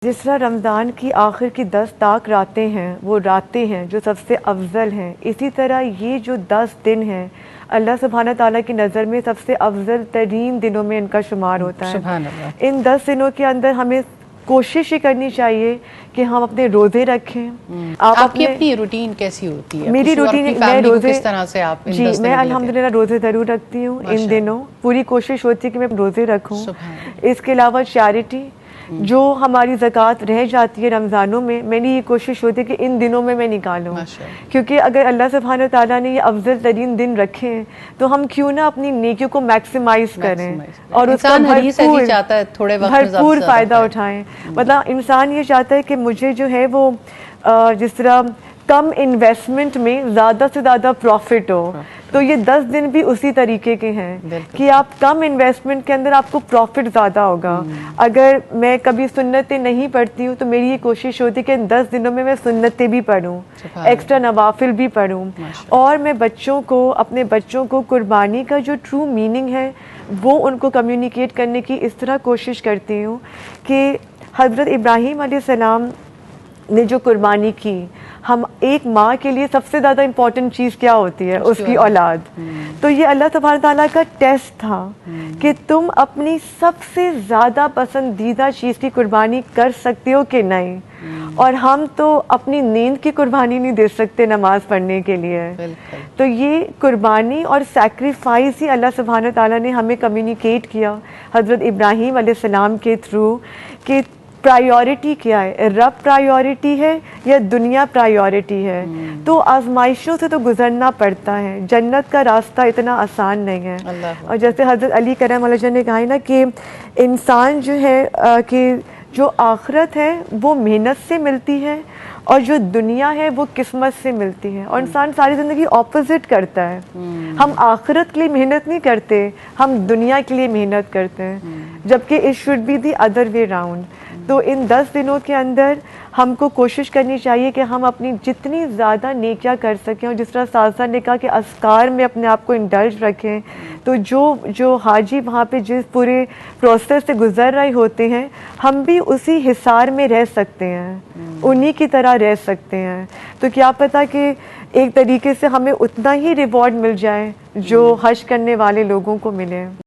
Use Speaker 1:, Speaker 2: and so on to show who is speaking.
Speaker 1: जिस तरह रमज़ान की आखिर की 10 ताक रातें हैं वो रातें हैं जो सबसे अफजल हैं, इसी तरह ये जो 10 दिन हैं अल्लाह सुब्हाना ताला की नज़र में सबसे अफजल तरीन दिनों में इनका शुमार होता है। इन 10 दिनों के अंदर हमें कोशिश ही करनी चाहिए कि हम अपने रोज़े रखें।
Speaker 2: आपकी अपनी रूटीन कैसी होती है?
Speaker 1: मेरी रूटीन, मैं रोज़े
Speaker 2: किस तरह से आप
Speaker 1: जी मैं अल्हम्दुलिल्लाह रोज़े ज़रूर रखती हूँ। इन दिनों पूरी कोशिश होती है कि मैं रोज़े रखूँ। इसके अलावा चैरिटी जो हमारी ज़कात रह जाती है रमज़ानों में, मेरी ये कोशिश होती है कि इन दिनों में मैं निकालूं, क्योंकि अगर अल्लाह सुब्हानहू ताला ने ये अफजल तरीन दिन रखे हैं तो हम क्यों ना अपनी नेकियों को मैक्सिमाइज करें और उसका भरपूर फ़ायदा उठाएं। मतलब इंसान ये चाहता है कि मुझे जो है वो जिस तरह कम इन्वेस्टमेंट में ज़्यादा से ज़्यादा प्रॉफिट हो, तो ये 10 दिन भी उसी तरीके के हैं कि आप कम इन्वेस्टमेंट के अंदर आपको प्रॉफिट ज़्यादा होगा। अगर मैं कभी सुन्नतें नहीं पढ़ती हूँ तो मेरी ये कोशिश होती है कि इन 10 दिनों में मैं सुन्नतें भी पढ़ूँ, एक्स्ट्रा नवाफिल भी पढ़ूँ, और मैं बच्चों को, अपने बच्चों को कुर्बानी का जो ट्रू मीनिंग है वो उनको कम्युनिकेट करने की इस तरह कोशिश करती हूँ कि हज़रत इब्राहीम अलैहिस्सलाम ने जो कुर्बानी की, हम एक माँ के लिए सबसे ज़्यादा इम्पोर्टेंट चीज़ क्या होती है? उसकी औलाद। तो ये अल्लाह तबारक ताला का टेस्ट था कि तुम अपनी सबसे ज़्यादा पसंदीदा चीज़ की कुर्बानी कर सकते हो कि नहीं। और हम तो अपनी नींद की कुर्बानी नहीं दे सकते नमाज पढ़ने के लिए। तो ये कुर्बानी और सैक्रिफाइस ही अल्लाह सुब्हानहू ताला ने हमें कम्युनिकेट किया हज़रत इब्राहीम अलैहिस्सलाम के थ्रू कि प्रायोरिटी क्या है, रब प्रायोरिटी है या दुनिया प्रायोरिटी है। तो आजमाइशों से तो गुजरना पड़ता है, जन्नत का रास्ता इतना आसान नहीं है। और जैसे हज़रत अली करम अलैहि ने कहा है ना कि इंसान जो है कि जो आखिरत है वो मेहनत से मिलती है और जो दुनिया है वो किस्मत से मिलती है। और इंसान सारी ज़िंदगी ऑपोजिट करता है। हम आखिरत के लिए मेहनत नहीं करते, हम दुनिया के लिए मेहनत करते हैं, जबकि it should be the other way round. तो इन 10 दिनों के अंदर हमको कोशिश करनी चाहिए कि हम अपनी जितनी ज़्यादा नेकियां कर सकें, और जिस तरह सासा ने कहा कि अस्कार में अपने आप को इंडल्ज रखें, तो जो हाजी वहाँ पे जिस पूरे प्रोसेस से गुजर रहे होते हैं, हम भी उसी हिसार में रह सकते हैं, उन्हीं की तरह रह सकते हैं। तो क्या पता कि एक तरीके से हमें उतना ही रिवॉर्ड मिल जाए जो हज करने वाले लोगों को मिले।